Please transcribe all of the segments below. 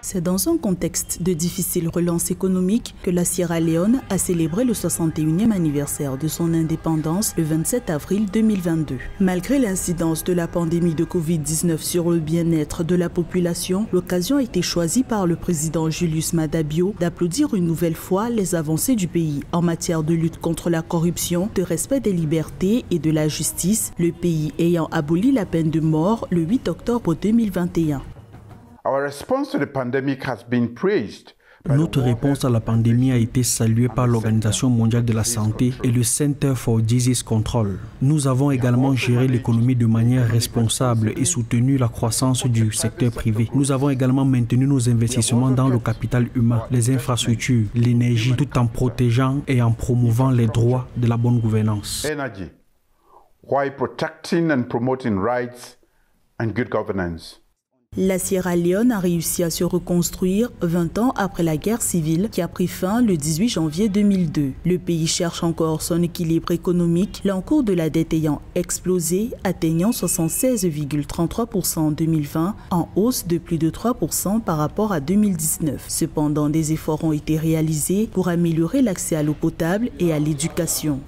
C'est dans un contexte de difficile relance économique que la Sierra Leone a célébré le 61e anniversaire de son indépendance le 27 avril 2022. Malgré l'incidence de la pandémie de Covid-19 sur le bien-être de la population, l'occasion a été choisie par le président Julius Maada Bio d'applaudir une nouvelle fois les avancées du pays en matière de lutte contre la corruption, de respect des libertés et de la justice, le pays ayant aboli la peine de mort le 8 octobre 2021. Notre réponse à la pandémie a été saluée par l'Organisation mondiale de la santé et le Center for Disease Control. Nous avons également géré l'économie de manière responsable et soutenu la croissance du secteur privé. Nous avons également maintenu nos investissements dans le capital humain, les infrastructures, l'énergie, tout en protégeant et en promouvant les droits de la bonne gouvernance. La Sierra Leone a réussi à se reconstruire 20 ans après la guerre civile qui a pris fin le 18 janvier 2002. Le pays cherche encore son équilibre économique, l'encours de la dette ayant explosé, atteignant 76,33% en 2020, en hausse de plus de 3% par rapport à 2019. Cependant, des efforts ont été réalisés pour améliorer l'accès à l'eau potable et à l'éducation.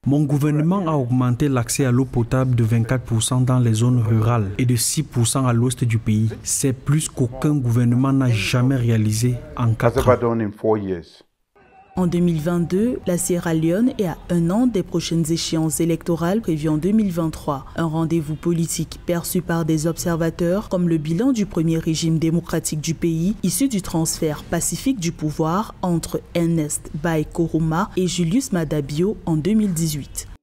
Mon gouvernement a augmenté l'accès à l'eau potable de 24% dans les zones rurales et de 6% à l'ouest du pays. C'est plus qu'aucun gouvernement n'a jamais réalisé en 4 ans. En 2022, la Sierra Leone est à un an des prochaines échéances électorales prévues en 2023. Un rendez-vous politique perçu par des observateurs comme le bilan du premier régime démocratique du pays, issu du transfert pacifique du pouvoir entre Ernest Bai Koroma et Julius Maada Bio en 2018.